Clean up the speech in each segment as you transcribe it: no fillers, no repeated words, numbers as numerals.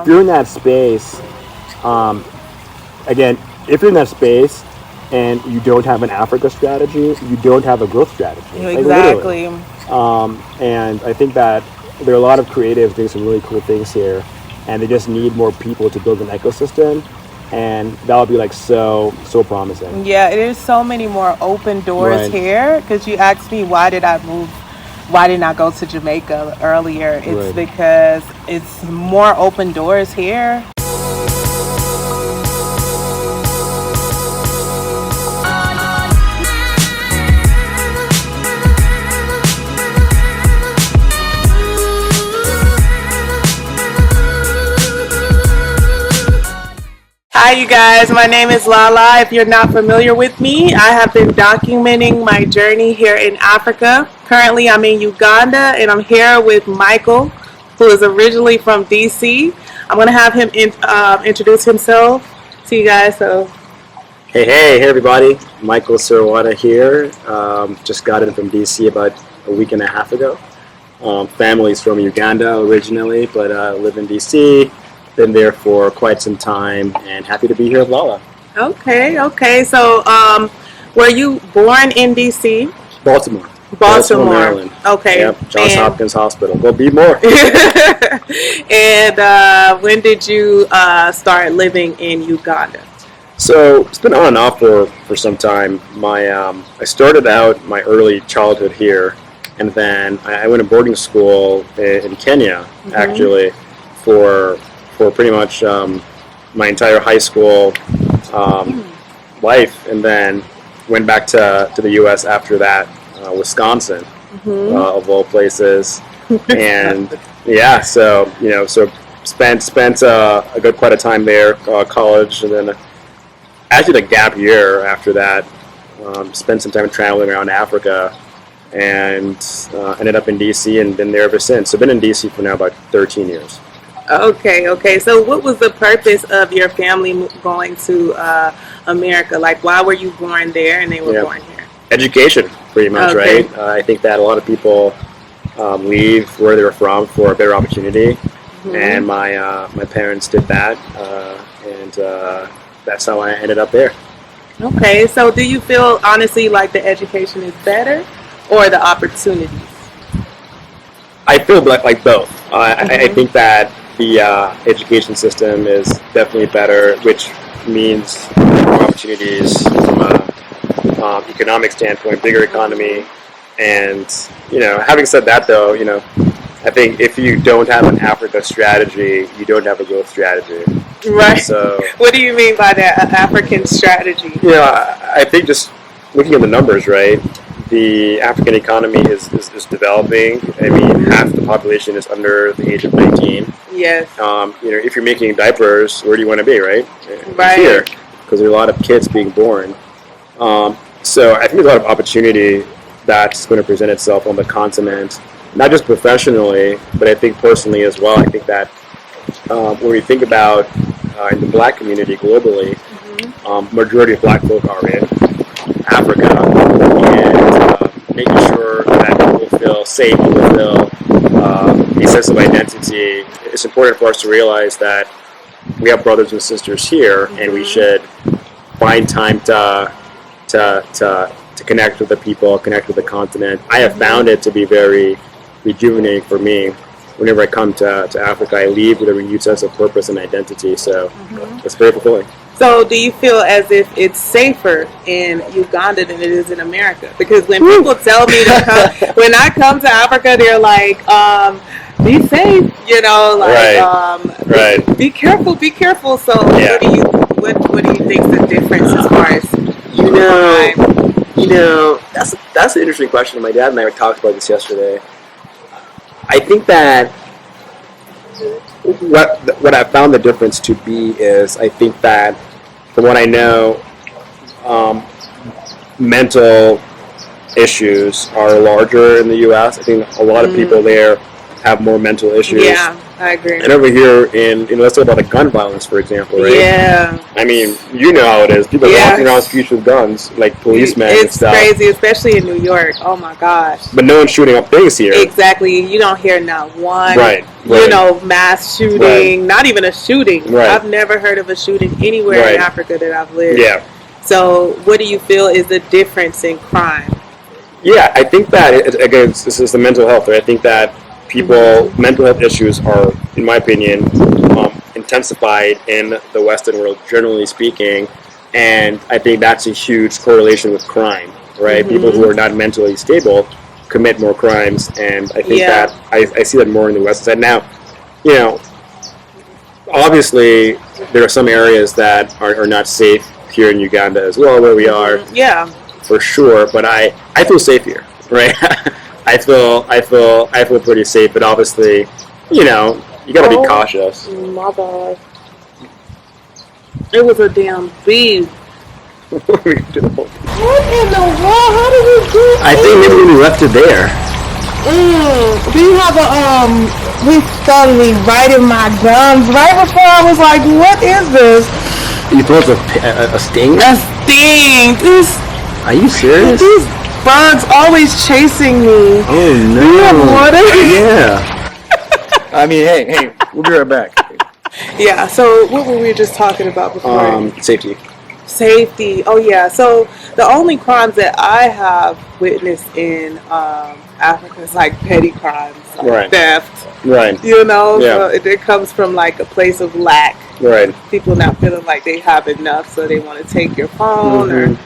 If you're in that space, again, if you're in that space and you don't have an Africa strategy, you don't have a growth strategy. Exactly. And I think that there are a lot of creatives doing some really cool things here, and they just need more people to build an ecosystem, and that would be like so promising. Yeah, there's so many more open doors Right. here. Because you asked me why did I move, why didn't I go to Jamaica earlier? It's Right. because it's more open doors here. Hi, you guys. My name is Lala. If you're not familiar with me, I have been documenting my journey here in Africa. Currently, I'm in Uganda, and I'm here with Michael, who is originally from DC. I'm going to have him introduce himself to you guys. So, Hey everybody, Michael Serwadda here. Just got in from DC about a week and a half ago. Family's from Uganda originally, but live in DC. Been there for quite some time, and happy to be here with Lala. okay. So, were you born in DC? Baltimore, Maryland. Okay. Yep, Johns Hopkins Hospital. Go be more. And when did you start living in Uganda? So it's been on and off for some time. I started out my early childhood here, and then I went to boarding school in Kenya, actually, for pretty much my entire high school life, and then went back to the U.S. after that, Wisconsin, of all places, and yeah, so spent a good quite a time there, college, and then actually the gap year after that, spent some time traveling around Africa, and ended up in DC and been there ever since. So been in DC for now about 13 years. Okay. So what was the purpose of your family going to America? Like, why were you born there and they were born here? Education, pretty much, Okay. right? I think that a lot of people leave where they're from for a better opportunity, and my parents did that, and that's how I ended up there. Okay, so do you feel honestly like the education is better or the opportunities? I feel like both. I think that the education system is definitely better, which means more opportunities from a economic standpoint, bigger economy. And having said that, though, I think if you don't have an Africa strategy, you don't have a growth strategy. Right. So, what do you mean by that, an African strategy? I think just looking at the numbers, right? The African economy is developing. I mean, half the population is under the age of 19. Yes. If you're making diapers, where do you want to be, right? Right. Here, because there are a lot of kids being born. So I think there's a lot of opportunity that's going to present itself on the continent, not just professionally, but I think personally as well. I think that when we think about in the Black community globally, majority of Black folk are in Africa, and making sure that people feel safe, people feel a sense of identity. It's important for us to realize that we have brothers and sisters here, and we should find time to connect with the people, connect with the continent. I have found it to be very rejuvenating for me. Whenever I come to Africa, I leave with a renewed sense of purpose and identity. So it's very fulfilling. So do you feel as if it's safer in Uganda than it is in America? Because when people tell me to come, when I come to Africa, they're like, be safe, Right. Be careful. So what do you think is the difference as far as that's an interesting question. My dad and I talked about this yesterday. I think that what I found the difference to be is, I think that from what I know, mental issues are larger in the U.S. I think a lot of people there have more mental issues. Yeah. I agree. And over here let's talk about the gun violence, for example, right? Yeah. I mean, you know how it is. People walking around the streets with guns, like policemen and stuff. It's crazy, especially in New York. Oh my gosh. But no one's shooting up things here. Exactly. You don't hear not one, mass shooting, Right. not even a shooting. Right. I've never heard of a shooting anywhere in Africa that I've lived. Yeah. So what do you feel is the difference in crime? Yeah, I think that, again, this is the mental health, right? I think that mental health issues are, in my opinion, intensified in the Western world, generally speaking, and I think that's a huge correlation with crime, right? People who are not mentally stable commit more crimes, and I think that I see that more in the West side. Now, obviously, there are some areas that are not safe here in Uganda as well, where we are. Yeah. For sure, but I feel safe here, right? I feel pretty safe, but obviously, you gotta be cautious. My God. It was a damn bee. What are we gonna do? What in the world? How did you do I think maybe we left it there. We have we started biting my gums right before I was like, what is this? You thought it was a sting? A sting. Are you serious? These bugs always chasing me. Oh no. Do you have water? Yeah. I mean, hey, we'll be right back. Yeah, so what were we just talking about before? Safety. Safety. Oh yeah. So the only crimes that I have witnessed in Africa is like petty crimes, like theft. Right. So it comes from like a place of lack. Right. People not feeling like they have enough, so they want to take your phone or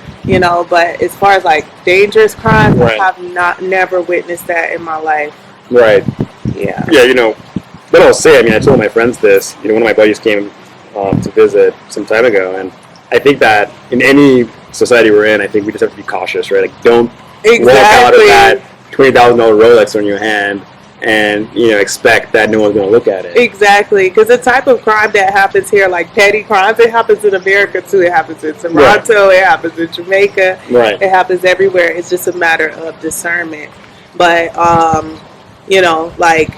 but as far as like dangerous crimes, I have never witnessed that in my life. Right. Yeah. Yeah, what I'll say, I told my friends this, one of my buddies came to visit some time ago, and I think that in any society we're in, I think we just have to be cautious, right? Like, don't walk out of that $20,000 Rolex on your hand and, expect that no one's going to look at it. Exactly, because the type of crime that happens here, like petty crimes, it happens in America too. It happens in Toronto, it happens in Jamaica, it happens everywhere. It's just a matter of discernment. But, like,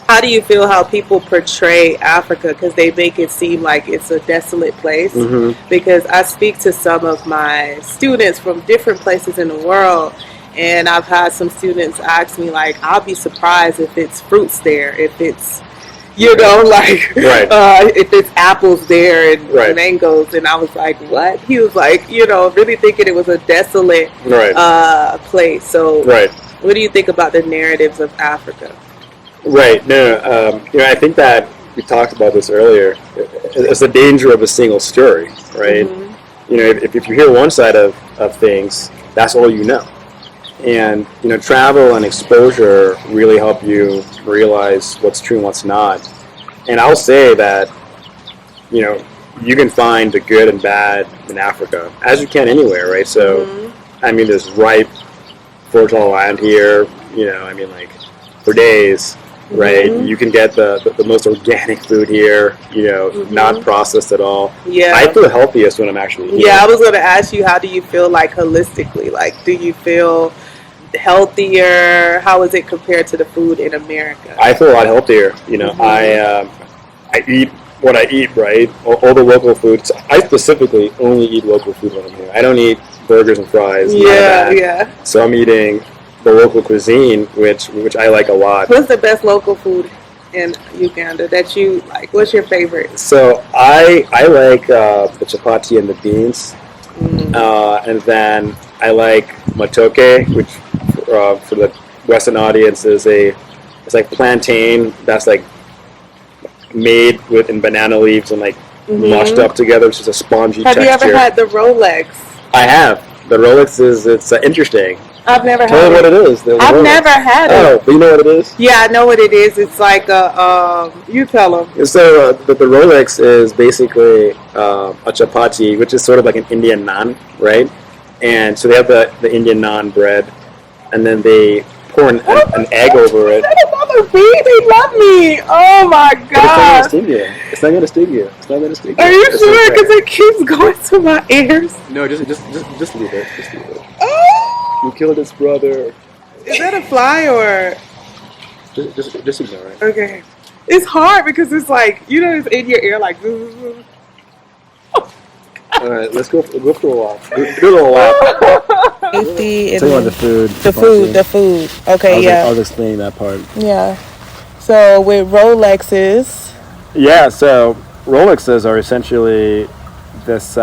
how do you feel how people portray Africa? Because they make it seem like it's a desolate place. Because I speak to some of my students from different places in the world, and I've had some students ask me, like, I'll be surprised if it's fruits there, if it's, if it's apples there and mangoes. And I was like, what? He was like, really thinking it was a desolate place. So what do you think about the narratives of Africa? Right. No, I think that we talked about this earlier. It's the danger of a single story, right? If you hear one side of things, that's all you know. And, travel and exposure really help you realize what's true and what's not. And I'll say that, you can find the good and bad in Africa, as you can anywhere, right? So, there's ripe, fertile land here, for days. Right, you can get the most organic food here, not processed at all. Yeah, I feel healthiest when I'm actually here. Yeah, I was going to ask you, how do you feel like holistically? Like, do you feel healthier? How is it compared to the food in America? I feel a lot healthier. I eat what I eat, right? All the local foods. I specifically only eat local food when I'm here. I don't eat burgers and fries. Yeah. So I'm eating the local cuisine, which I like a lot. What's the best local food in Uganda that you like? What's your favorite? So I like the chapati and the beans, and then I like matoke, which for the Western audience it's like plantain that's like made in banana leaves and like mushed up together, which is a spongy texture. Have you ever had the Rolex? I have. The Rolex it's interesting. I've never Tell me what it is. I've never had it. Oh, but you know what it is? Yeah, I know what it is. It's like you tell them. So the Rolex is basically a chapati, which is sort of like an Indian naan, right? And so they have the Indian naan bread, and then they pour an egg over it. Another bee? They love me. Oh my God. It's not gonna sting you. Are you sure? Because it keeps going to my ears. No, just leave it. Oh. You killed his brother. Is that a fly or? Just ignore it. Okay. It's hard because it's like, it's in your ear like. All right, let's go for a walk. Do a little lap. Safety and Tell you about the food. the food. Okay, I was explaining that part. yeah. So with Rolexes. Yeah, so Rolexes are essentially this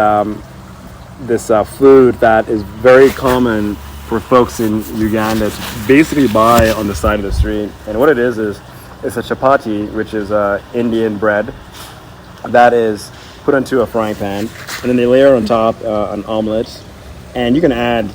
food that is very common for folks in Uganda to basically buy on the side of the street. And what it is it's a chapati, which is Indian bread that is put into a frying pan, and then they layer on top an omelet, and you can add,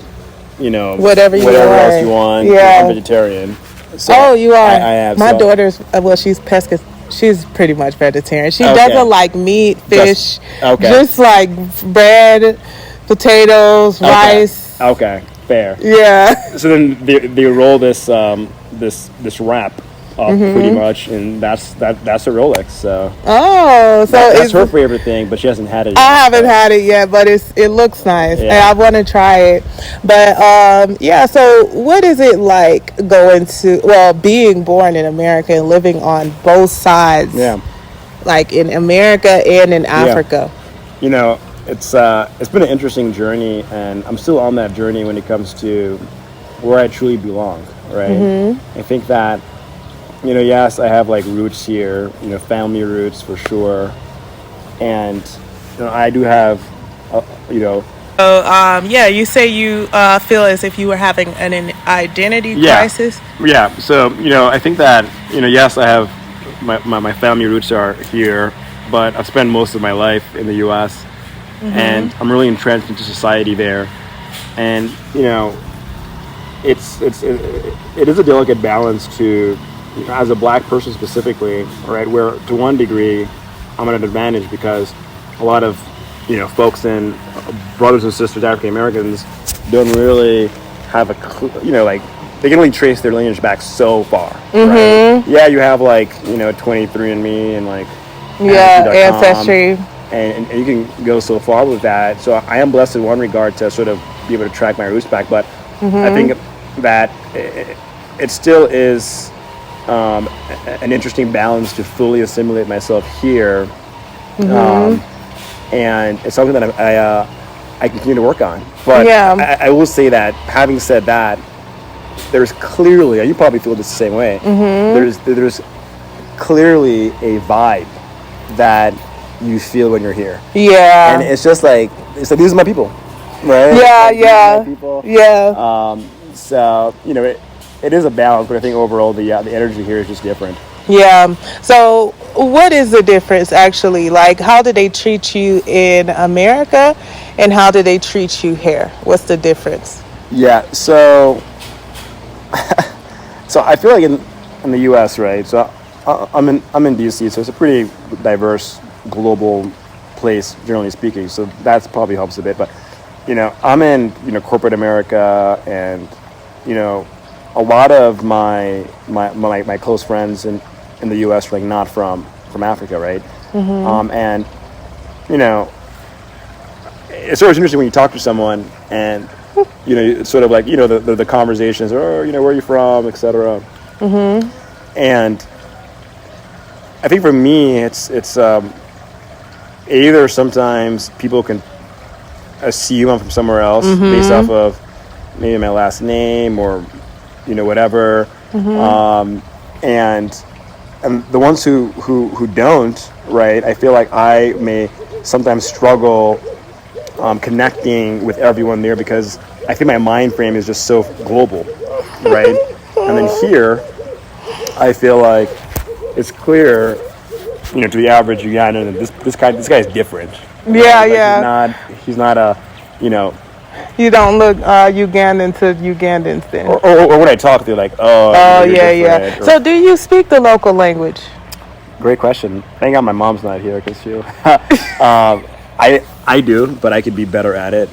whatever else you want. Yeah. I'm vegetarian. So You are. I have. My so. daughter's she's pesca. She's pretty much vegetarian. She Okay. doesn't like meat, fish. Okay. Just like bread, potatoes, rice. Okay, fair. Yeah. So then they roll this this wrap up pretty much, and that's a Rolex. So That's her favorite thing, but she hasn't had it yet. I haven't had it yet, but it looks nice, and I want to try it. But so what is it like being born in America and living on both sides? Yeah, like in America and in Africa. It's been an interesting journey, and I'm still on that journey when it comes to where I truly belong. Right, I think that. Yes, I have like roots here, family roots for sure, and I do have, you say you feel as if you were having an identity crisis. Yeah. So I think that yes, I have my family roots are here, but I've spent most of my life in the U.S. And I'm really entrenched into society there, and it is a delicate balance to. As a black person specifically, right, where to one degree I'm at an advantage because a lot of folks and brothers and sisters, African Americans, don't really have like they can only trace their lineage back so far. Right? Yeah, you have 23andMe and Ancestry, and you can go so far with that. So I am blessed in one regard to sort of be able to track my roots back, but I think that it still is. An interesting balance to fully assimilate myself here, and it's something that I continue to work on. But I will say that, having said that, there's clearly, and you probably feel just the same way. There's clearly a vibe that you feel when you're here. Yeah, and it's like these are my people, right? Yeah, these are my people. Yeah. So it is a balance, but I think overall the energy here is just different. Yeah. So what is the difference actually? Like, how do they treat you in America and how do they treat you here? What's the difference? Yeah. So I feel like in the U.S., right? So I'm in D.C., so it's a pretty diverse global place, generally speaking. So that's probably helps a bit. But I'm in corporate America, and a lot of my close friends in the U.S. are not from Africa, right? And it's always interesting when you talk to someone and it's sort of like the conversations, or where are you from, etc. And I think for me it's either sometimes people can assume I'm from somewhere else based off of maybe my last name or whatever, and the ones who don't, right, I feel like I may sometimes struggle connecting with everyone there because I think my mind frame is just so global, right? And then here I feel like it's clear to the average Ugandan that this guy is different. Right? He's not a You don't look Ugandan to Ugandans then. Or when I talk, they're like, yeah. So do you speak the local language? Great question. Thank God my mom's not here because she. I do, but I could be better at it.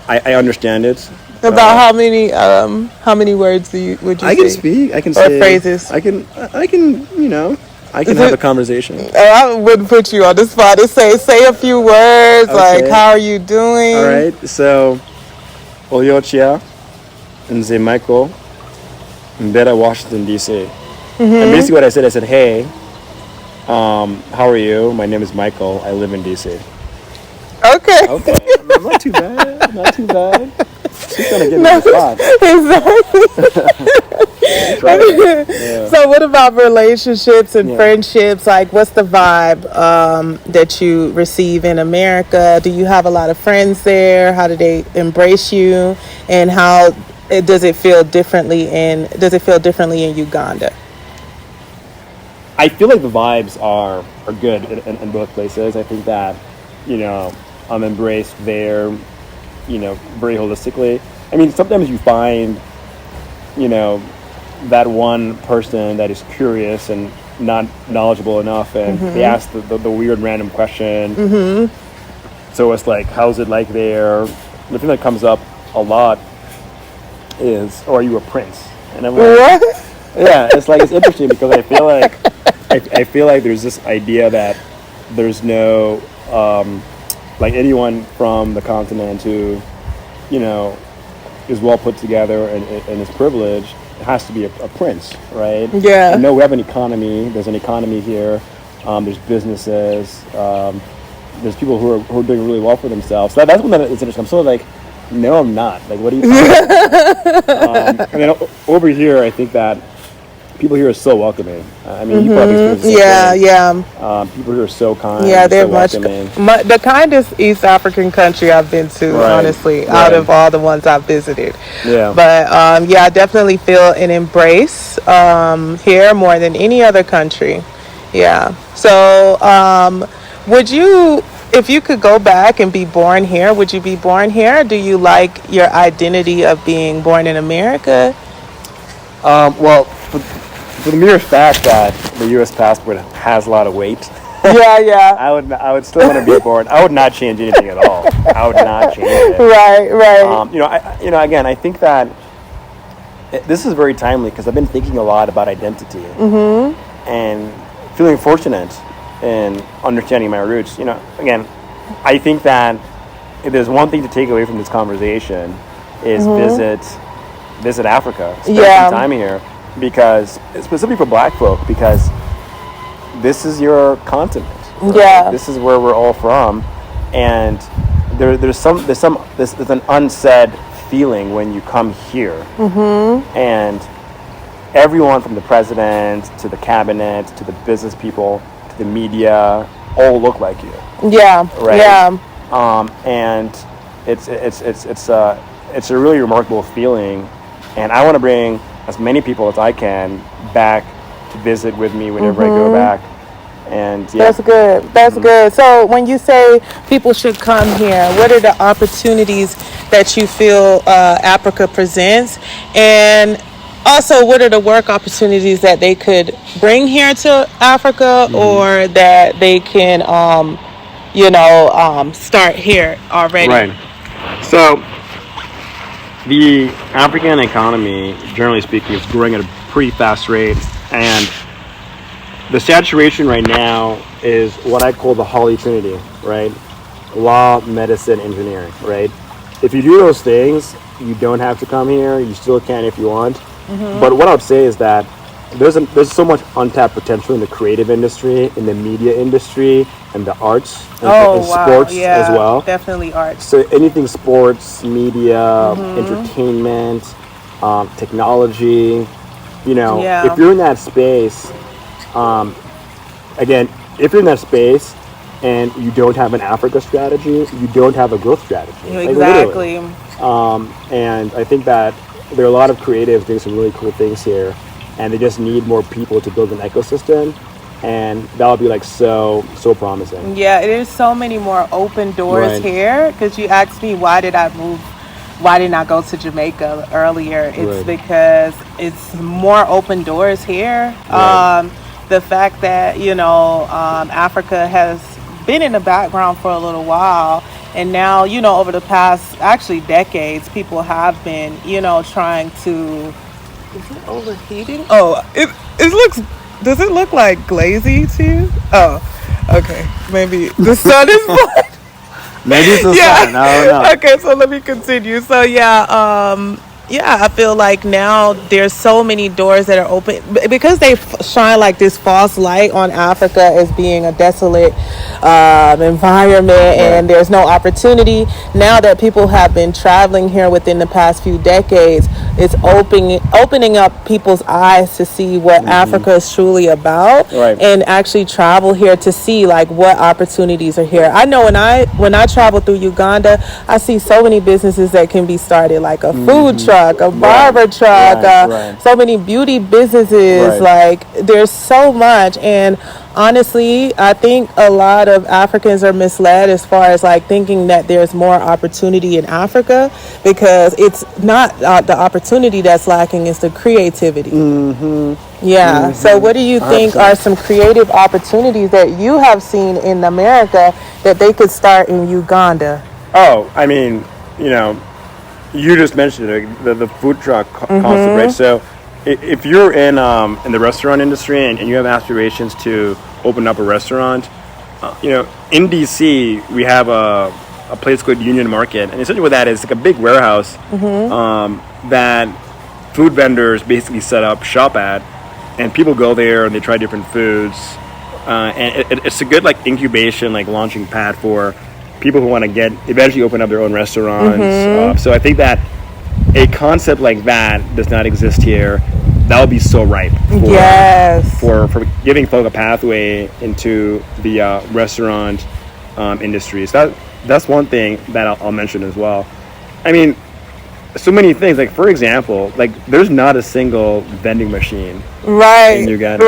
I understand it. About how many words would you say? I can speak. I can say. Or phrases. I can. I can have a conversation. I wouldn't put you on the spot to say a few words, like how are you doing? All right. So, Olyochia, Nze Michael, Mbeda, Washington D.C. And basically what I said, hey, how are you? My name is Michael. I live in DC. Okay. Okay, not too bad. Not too bad. She's trying to get me No, in the spot. exactly. Yeah. So, what about relationships and Yeah. friendships? Like, what's the vibe that you receive in America? Do you have a lot of friends there? How do they embrace you? And how does it feel differently in Uganda? I feel like the vibes are good in both places. I think that, I'm embraced there, very holistically. I mean, sometimes you find, that one person that is curious and not knowledgeable enough, and they ask the weird random question. So it's like, how's it like there? The thing that comes up a lot is, oh, are you a prince? And I'm like, What? yeah, it's interesting because I feel like there's this idea that there's no anyone from the continent who is well put together and is privileged has to be a prince, right? Yeah. And no, we have an economy. There's an economy here. There's businesses. There's people who are doing really well for themselves. So that's one that is interesting. I'm sort of like, no, I'm not. Like, what are you talking about? And then over here, I think that people here are so welcoming. I mean, you probably experienced the same thing. People here are so kind. Yeah, they're so much welcoming. the kindest East African country I've been to, honestly, out of all the ones I've visited. Yeah. But I definitely feel an embrace here more than any other country. Yeah. So, would you, if you could go back and be born here, would you be born here? Do you like your identity of being born in America? Well, for the mere fact that the U.S. passport has a lot of weight, Yeah. I would still want to be born. I would not change anything at all. I would not change it. Right. Again, I think that this is very timely because I've been thinking a lot about identity and feeling fortunate in understanding my roots. Again, I think that if there's one thing to take away from this conversation is visit Africa, spend some time here, because specifically for Black folk, because this is your continent. Right? Yeah. This is where we're all from, and there's an unsaid feeling when you come here, and everyone from the president to the cabinet to the business people to the media all look like you. Yeah. Right. Yeah. And it's a really remarkable feeling, and I want to bring as many people as I can back to visit with me whenever I go back. And That's good. That's good. So when you say people should come here, what are the opportunities that you feel Africa presents? And also, what are the work opportunities that they could bring here to Africa or that they can, start here already? Right. So the African economy, generally speaking, is growing at a pretty fast rate, and the saturation right now is what I call the Holy Trinity, right? Law, medicine, engineering, right? If you do those things, you don't have to come here. You still can if you want. But what I would say is that there's so much untapped potential in the creative industry, in the media industry, and the arts, and sports as well. Definitely arts. So anything sports, media, entertainment, technology, if you're in that space, if you're in that space and you don't have an Africa strategy, you don't have a growth strategy. Exactly. And I think that there are a lot of creatives doing some really cool things here, and they just need more people to build an ecosystem, and that would be so promising. Yeah, there's so many more open doors here, because you asked me why didn't I go to Jamaica earlier. It's because it's more open doors here. The fact that Africa has been in the background for a little while, and now over the past actually decades, people have been trying to. Is it overheating? Oh, it looks. Does it look like glazy to you? Oh, okay. Maybe the sun is bright. Maybe it's the sun. I don't know. Okay, so let me continue. So yeah, I feel like now there's so many doors that are open because they shine like this false light on Africa as being a desolate environment, and there's no opportunity. Now that people have been traveling here within the past few decades, it's opening up people's eyes to see what Africa is truly about, and actually travel here to see like what opportunities are here. I know when I travel through Uganda, I see so many businesses that can be started, like a food truck, a barber truck, so many beauty businesses. Like there's so much, and honestly, I think a lot of Africans are misled as far as like thinking that there's more opportunity in Africa, because it's not the opportunity that's lacking, it's the creativity. Yeah. So what do you think are some creative opportunities that you have seen in America that they could start in Uganda? Oh, I mean, you just mentioned it, the food truck concept, right? So if you're in the restaurant industry and you have aspirations to open up a restaurant, in DC we have a place called Union Market, and essentially what that is, like a big warehouse that food vendors basically set up shop at, and people go there and they try different foods, and it's a good like incubation, like launching pad for people who want to eventually open up their own restaurants. So I think that a concept like that does not exist here. That would be so ripe for giving folk a pathway into the restaurant industry. So that's one thing that I'll mention as well. I mean, so many things. Like for example, like there's not a single vending machine in Uganda.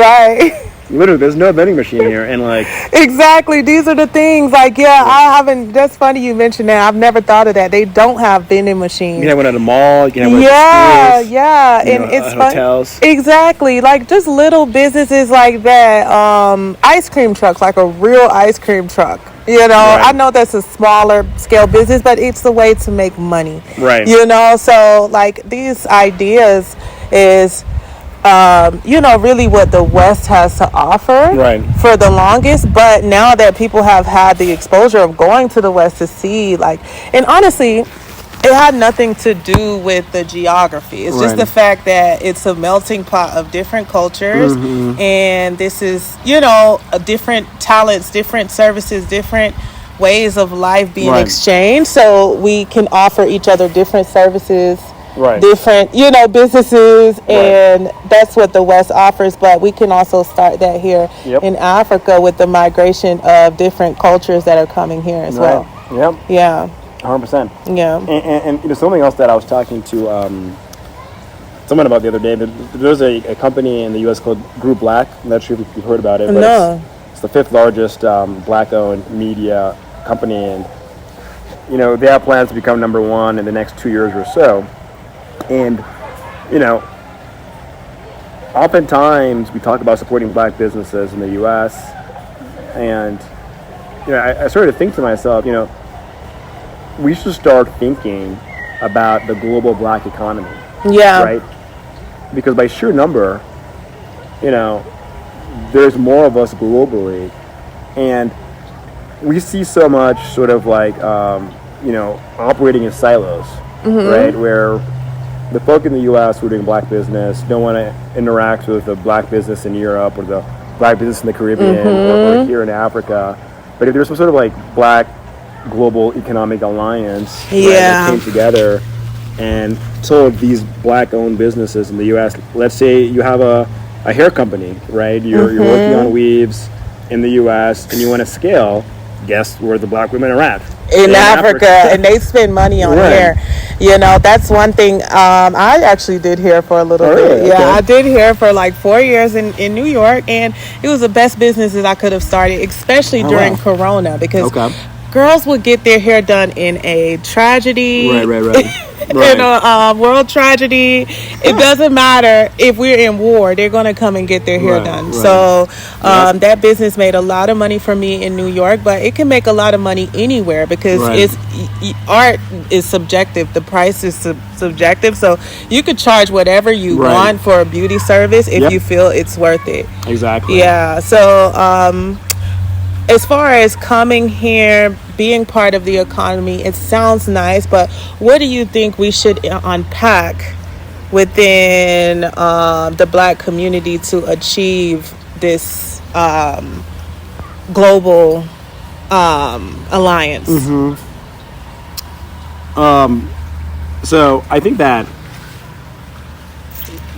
Literally, there's no vending machine here, and like exactly, these are the things. Like, I haven't. That's funny you mentioned that. I've never thought of that. They don't have vending machines. You can have one at a mall. You can have one at schools, and it's hotels. Exactly, like just little businesses like that. Ice cream trucks, like a real ice cream truck. I know that's a smaller scale business, but it's the way to make money. So like these ideas is. Really what the West has to offer for the longest. But now that people have had the exposure of going to the West to see, and honestly, it had nothing to do with the geography. It's just the fact that it's a melting pot of different cultures, and this is, different talents, different services, different ways of life being exchanged. So we can offer each other different services, different businesses, and that's what the West offers. But we can also start that here in Africa with the migration of different cultures that are coming here as well. 100%. And something else that I was talking to someone about the other day, there's a company in the US called Group Black. I'm not sure if you've heard about it, but it's the 5th largest black owned media company, and they have plans to become number 1 in the next 2 years or so. And, oftentimes we talk about supporting black businesses in the U.S. And, I started to think to myself, we should start thinking about the global black economy. Right? Because by sheer number, there's more of us globally. And we see so much sort of like, operating in silos, right? Where the folk in the U.S. who are doing black business don't want to interact with the black business in Europe or the black business in the Caribbean or here in Africa. But if there's some sort of like black global economic alliance that came together and told these black-owned businesses in the U.S., let's say you have a hair company, right? You're working on weaves in the U.S. and you want to scale. Guess where the black women are at? In Africa, and they spend money on hair. That's one thing. I actually did hair for a little bit. Really? Okay. I did hair for like 4 years in New York, and it was the best business that I could have started, especially during Corona, because girls would get their hair done in a tragedy. In a world tragedy. It doesn't matter if we're in war, they're going to come and get their hair done. So that business made a lot of money for me in New York, but it can make a lot of money anywhere because art is subjective. The price is subjective. So you could charge whatever you want for a beauty service if you feel it's worth it. Exactly. Yeah. So as far as coming here, being part of the economy, it sounds nice, but what do you think we should unpack within the Black community to achieve this global alliance? So I think that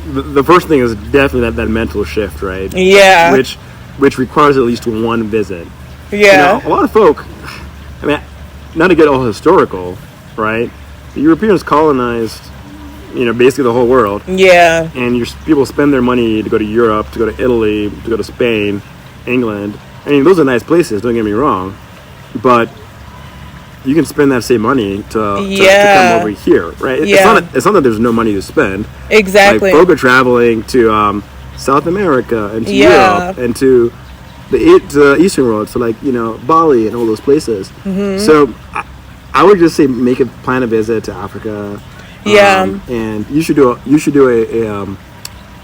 the first thing is definitely that mental shift, right? Yeah. Which requires at least one visit. Yeah. A lot of folk, I mean, not to get all historical, right? The Europeans colonized, basically the whole world. Yeah. And people spend their money to go to Europe, to go to Italy, to go to Spain, England. I mean, those are nice places, don't get me wrong. But you can spend that same money to come over here, right? It's not that there's no money to spend. Exactly. Like, folk are traveling to South America and to Europe and to the Eastern world, so Bali and all those places. So I would just say plan a visit to Africa. And you should do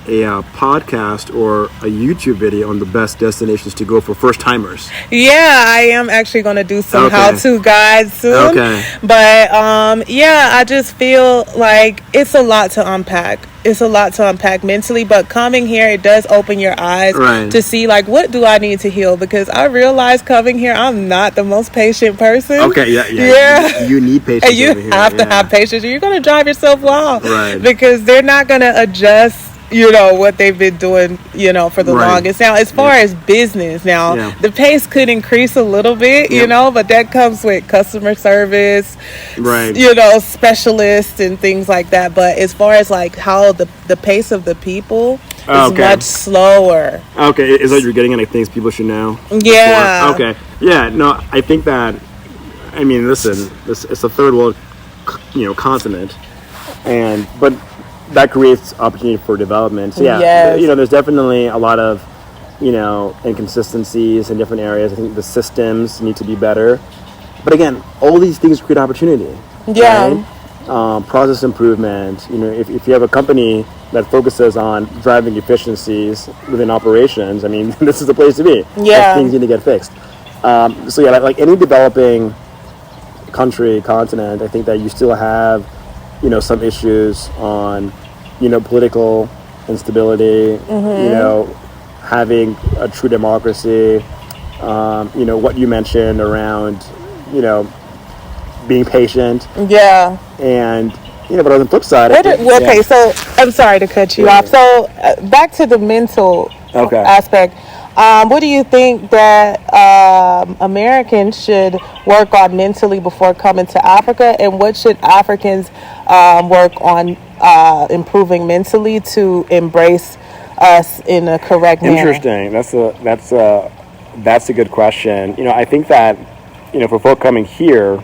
a podcast or a YouTube video on the best destinations to go for first timers. Yeah, I am actually going to do some how-to guides soon. But I just feel like it's a lot to unpack. It's a lot to unpack mentally, but coming here, it does open your eyes to see, what do I need to heal? Because I realized coming here, I'm not the most patient person. You need patience. And you have to have patience. You're going to drive yourself wild. Because they're not going to adjust what they've been doing, for the longest. Now, as far as business, the pace could increase a little bit, but that comes with customer service, specialists and things like that. But as far as how the pace of the people is much slower. Okay, is that you're getting at things people should know? Yeah. Before? Okay. Yeah. No, I think that. I mean, listen, it's a third world, continent, but that creates opportunity for development. So there's definitely a lot of, inconsistencies in different areas. I think the systems need to be better. But again, all these things create opportunity. Yeah. Right? Process improvement. If you have a company that focuses on driving efficiencies within operations, I mean, this is the place to be. Yeah. Things need to get fixed. Like any developing country, continent, I think that you still have some issues on, political instability, having a true democracy, what you mentioned around, being patient. Yeah. And, but on the flip side... So I'm sorry to cut you off. So back to the mental aspect. What do you think that Americans should work on mentally before coming to Africa, and what should Africans work on improving mentally to embrace us in a correct manner? Interesting. That's a good question. I think that for folk coming here,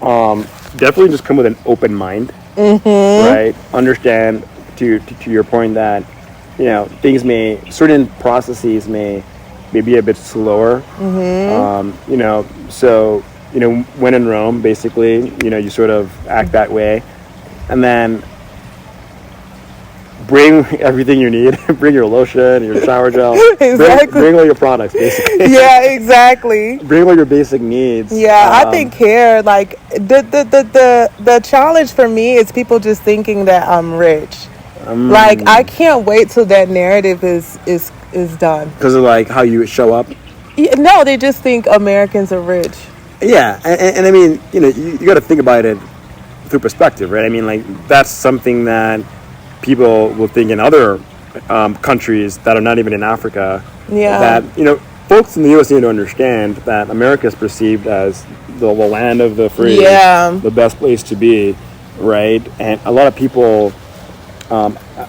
definitely just come with an open mind, right? Understand to your point that certain processes may be a bit slower. So when in Rome, basically, you sort of act that way, and then bring everything you need. Bring your lotion, your shower gel. Exactly. Bring all your products, basically. Yeah, exactly. Bring all your basic needs. Yeah, I think here, the challenge for me is people just thinking that I'm rich. I can't wait till that narrative is done. Because of how you show up? Yeah, no, they just think Americans are rich. Yeah, and I mean, you got to think about it through perspective, right? I mean, that's something that people will think in other countries that are not even in Africa. Yeah. That, folks in the U.S. need to understand that America is perceived as the land of the free, the best place to be, right? And a lot of people...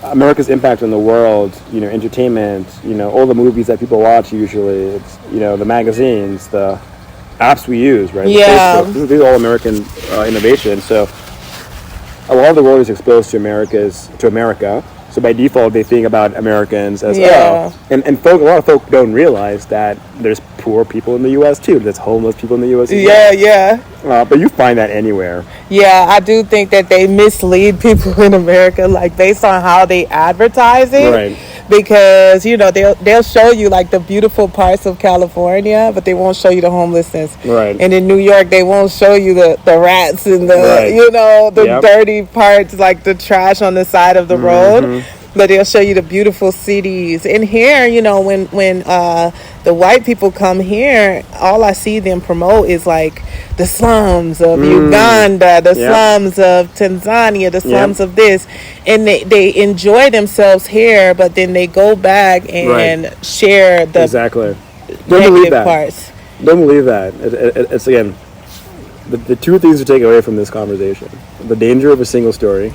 America's impact on the world, entertainment, all the movies that people watch usually, it's, the magazines, the apps we use, right? Yeah. Facebook. These are all American innovations. So a lot of the world is exposed to America. So by default, they think about Americans as and a lot of folk don't realize that there's poor people in the U.S. too. There's homeless people in the U.S. as well. But you find that anywhere. Yeah, I do think that they mislead people in America, based on how they advertise it. Right. because they'll show you like the beautiful parts of California, but they won't show you the homelessness. Right. And in New York, they won't show you the rats and the Right. the Yep. dirty parts, like the trash on the side of the road. But they'll show you the beautiful cities. And here, when the white people come here, all I see them promote is like the slums of Uganda, the Yep. slums of Tanzania, the slums Yep. of this. And they enjoy themselves here, but then they go back and share the Exactly. Don't believe negative that. parts. Don't believe that. It's again, the two things to take away from this conversation: the danger of a single story,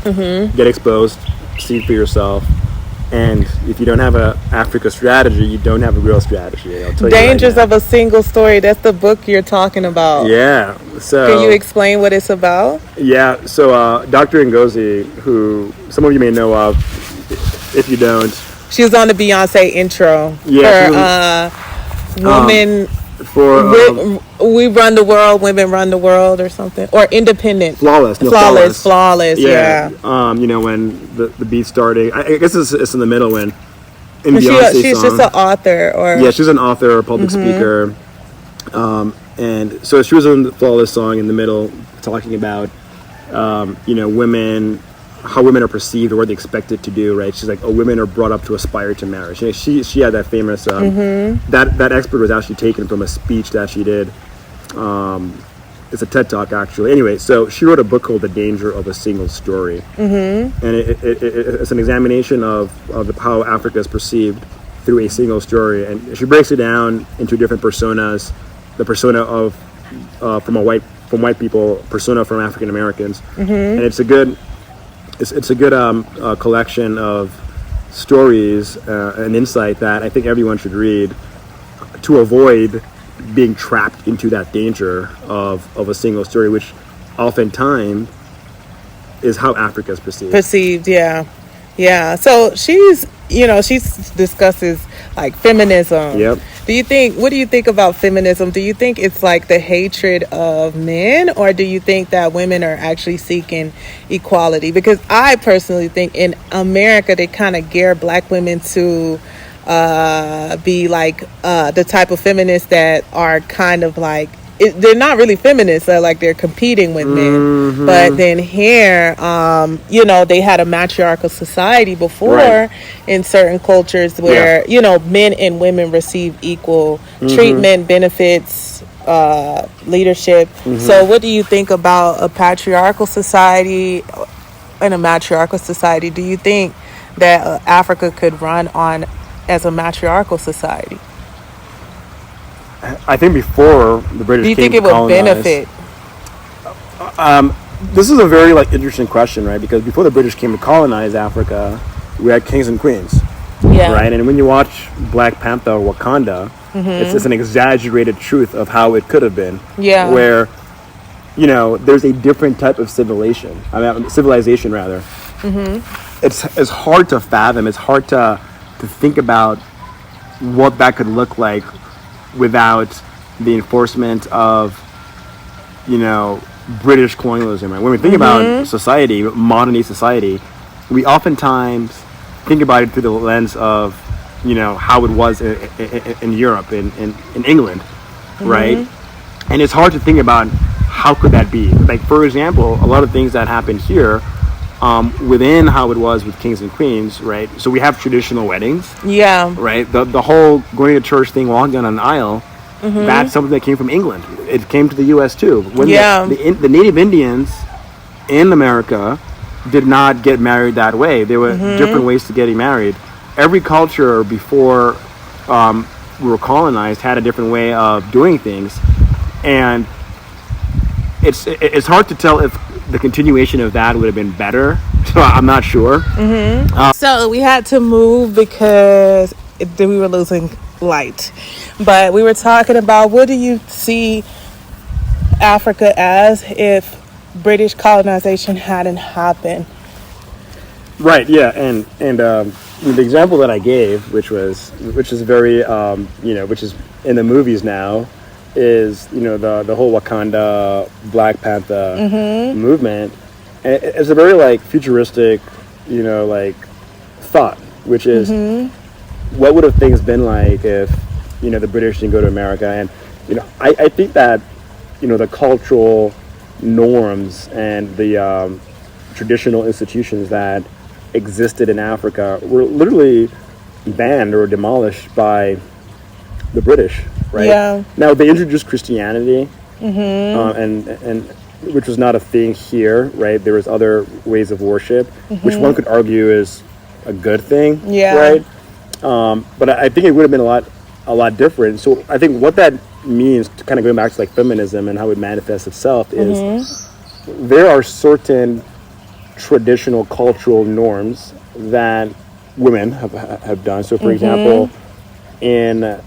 get exposed, see it for yourself, and if you don't have a Africa strategy, you don't have a real strategy. I'll tell Dangers you right of a single story. That's the book you're talking about. now. Yeah. So Can you explain what it's about? yeah. So Dr. Ngozi, who some of you may know of, if you don't, She was on the Beyonce intro. Yeah, For women, for we run the world, women run the world, or something, or independent. Flawless. No, Flawless. Yeah. When the beat started, I guess it's in the middle when in But Beyonce's she's song. just an author, or Yeah, she's an author, public speaker, and so she was in the Flawless song in the middle, talking about women, how women are perceived or what they expected to do. Right? She's like, oh, women are brought up to aspire to marriage. She had that famous that expert was actually taken from a speech that she did. It's a TED Talk, actually. Anyway, so she wrote a book called The Danger of a Single Story. And it's an examination of how Africa is perceived through a single story. And she breaks it down into different personas. The persona of from white people, persona from African Americans. And it's a good collection of stories and insight that I think everyone should read to avoid being trapped into that danger of a single story, which oftentimes is how Africa is perceived. Yeah. So she discusses like feminism. Yep. What do you think about feminism? Do you think it's like the hatred of men, or do you think that women are actually seeking equality? Because I personally think in America they kind of gear black women to be like the type of feminists that are kind of like they're not really feminists. They're like they're competing with men. But then here, they had a matriarchal society before in certain cultures where men and women receive equal treatment, benefits, leadership. So, what do you think about a patriarchal society and a matriarchal society? Do you think that Africa could run on as a matriarchal society? I think before the British Do you came think it to would colonize, benefit? This is a very interesting question, right? Because before the British came to colonize Africa, we had kings and queens, right? And when you watch Black Panther or Wakanda, it's an exaggerated truth of how it could have been. Yeah. Where, there's a different type of civilization rather. It's hard to fathom. It's hard to think about what that could look like without the enforcement of, British colonialism. Right? When we think about society, modern society, we oftentimes think about it through the lens of, how it was in Europe, in England, right? And it's hard to think about how could that be. Like, for example, a lot of things that happened here within how it was with kings and queens, right? So we have traditional weddings. Yeah. Right? The whole going to church thing, walking down an aisle, that's something that came from England. It came to the U.S. too. When the Native Indians in America did not get married that way. There were different ways to getting married. Every culture before we were colonized had a different way of doing things. And it's hard to tell if the continuation of that would have been better. So I'm not sure. So we had to move because we were losing light. But we were talking about, what do you see Africa as if British colonization hadn't happened? Right. Yeah. And the example that I gave, which is very which is in the movies now, is the whole Wakanda Black Panther movement. And it's a very futuristic thought, which is what would have things been like if, the British didn't go to America? And, I think that, the cultural norms and the traditional institutions that existed in Africa were literally banned or demolished by the British, right? Yeah. Now they introduced Christianity, and which was not a thing here, right? There was other ways of worship, which one could argue is a good thing, right? But I think it would have been a lot different. So I think what that means, to kind of going back to like feminism and how it manifests itself, is there are certain traditional cultural norms that women have done. So, for example, in a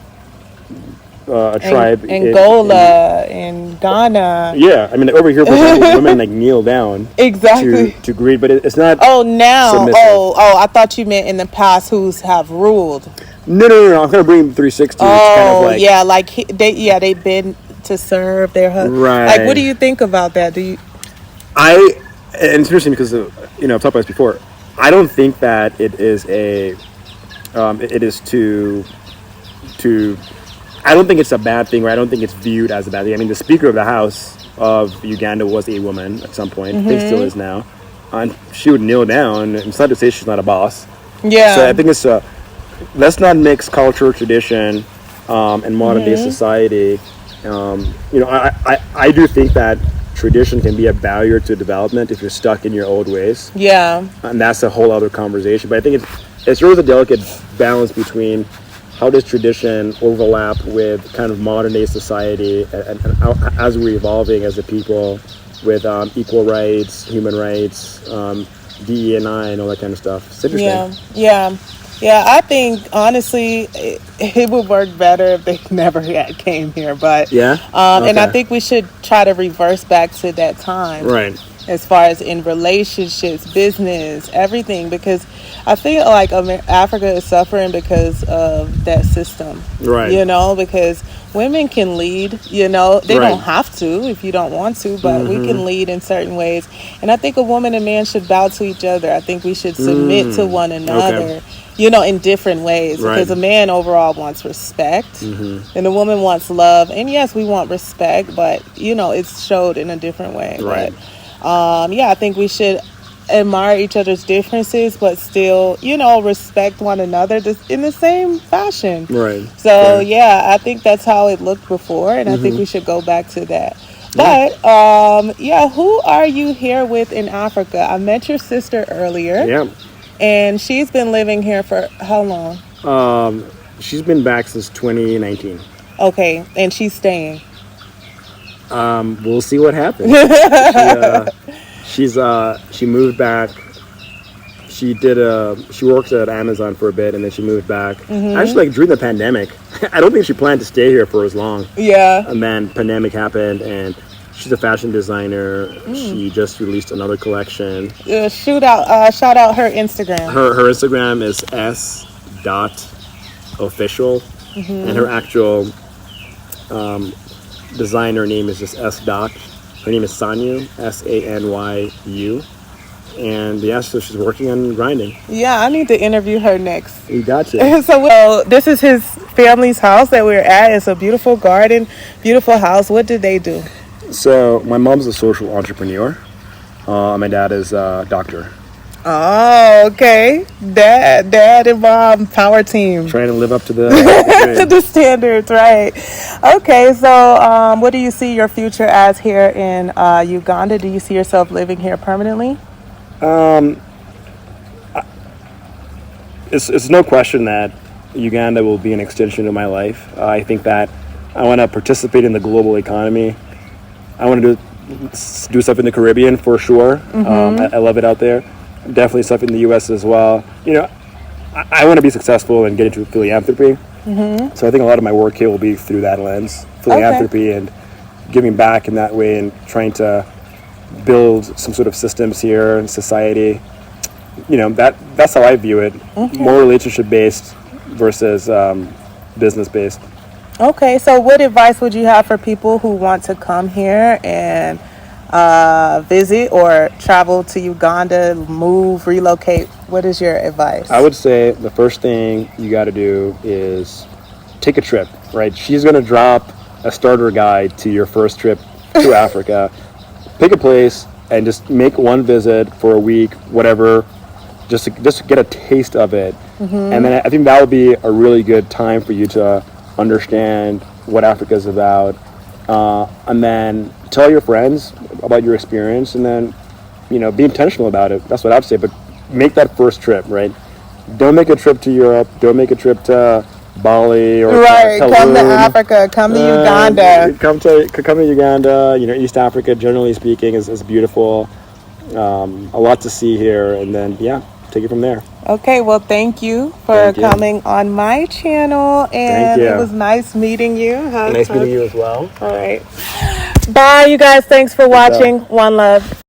tribe Angola, in Ghana. Yeah, I mean, over here, for example, women like kneel down exactly to greet, but it's not. Oh, now. Submissive. Oh, I thought you meant in the past who's have ruled. No. I'm gonna bring 360. Oh, it's kind of like, yeah, like they've been to serve their husband. Right. Like, what do you think about that? And it's interesting because I've talked about this before. I don't think that it is I don't think it's a bad thing, or I don't think it's viewed as a bad thing. I mean, the Speaker of the House of Uganda was a woman at some point. I think still is now. And she would kneel down. And it's not to say she's not a boss. Yeah. So I think it's let's not mix culture, tradition, and modern day society. I do think that tradition can be a barrier to development if you're stuck in your old ways. Yeah. And that's a whole other conversation. But I think it's really a delicate balance between how does tradition overlap with kind of modern day society, and as we're evolving as a people with equal rights, human rights, DE&I, and all that kind of stuff. It's interesting. Yeah. I think honestly, it would work better if they never came here. But and I think we should try to reverse back to that time. Right. As far as in relationships, business, everything, because I feel like Africa is suffering because of that system. Right. Because women can lead, they don't have to if you don't want to, but we can lead in certain ways. And I think a woman and man should bow to each other. I think we should submit to one another, in different ways. Because a man overall wants respect and a woman wants love. And yes, we want respect, but, it's showed in a different way. Right. But, I think we should admire each other's differences, but still, respect one another in the same fashion. Right. So, I think that's how it looked before, and I think we should go back to that. But, who are you here with in Africa? I met your sister earlier. Yeah. And she's been living here for how long? She's been back since 2019. Okay, and she's staying. We'll see what happens. She moved back. She worked at Amazon for a bit, and then she moved back. Actually, like during the pandemic, I don't think she planned to stay here for as long. Yeah. And then pandemic happened, and she's a fashion designer. She just released another collection. Shout out her Instagram. Her Instagram is s.official, and her actual designer name is just S. Her name is Sanyu, Sanyu. And so she's working on grinding. Yeah, I need to interview her next. You gotcha. So this is his family's house that we're at. It's a beautiful garden, beautiful house. What did they do? So my mom's a social entrepreneur. My dad is a doctor. Oh, okay. Dad and mom, power team. Trying to live up to the to the standards, right? Okay, so what do you see your future as here in Uganda? Do you see yourself living here permanently? It's no question that Uganda will be an extension of my life. I think that I want to participate in the global economy. I want to do stuff in the Caribbean for sure. I love it out there. Definitely stuff in the U.S. as well. I want to be successful and get into philanthropy. So I think a lot of my work here will be through that lens, philanthropy and giving back in that way, and trying to build some sort of systems here in society. That's how I view it. More relationship based versus business based. Okay, so what advice would you have for people who want to come here and visit or travel to Uganda, move, relocate, what is your advice? I would say the first thing you got to do is take a trip, right? She's going to drop a starter guide to your first trip to Africa. Pick a place and just make one visit for a week, whatever, just to get a taste of it. And then I think that would be a really good time for you to understand what Africa is about. And then tell your friends about your experience, and then, be intentional about it. That's what I'd say. But make that first trip, right? Don't make a trip to Europe. Don't make a trip to Bali or right. Tulum. Come to Africa. Come to Uganda. Come to Uganda. East Africa, generally speaking, is beautiful. A lot to see here, and then take it from there. Okay, well, thank you for coming on my channel, and it was nice meeting you. Nice meeting you as well. All right. Bye, you guys. Thanks for watching. One love.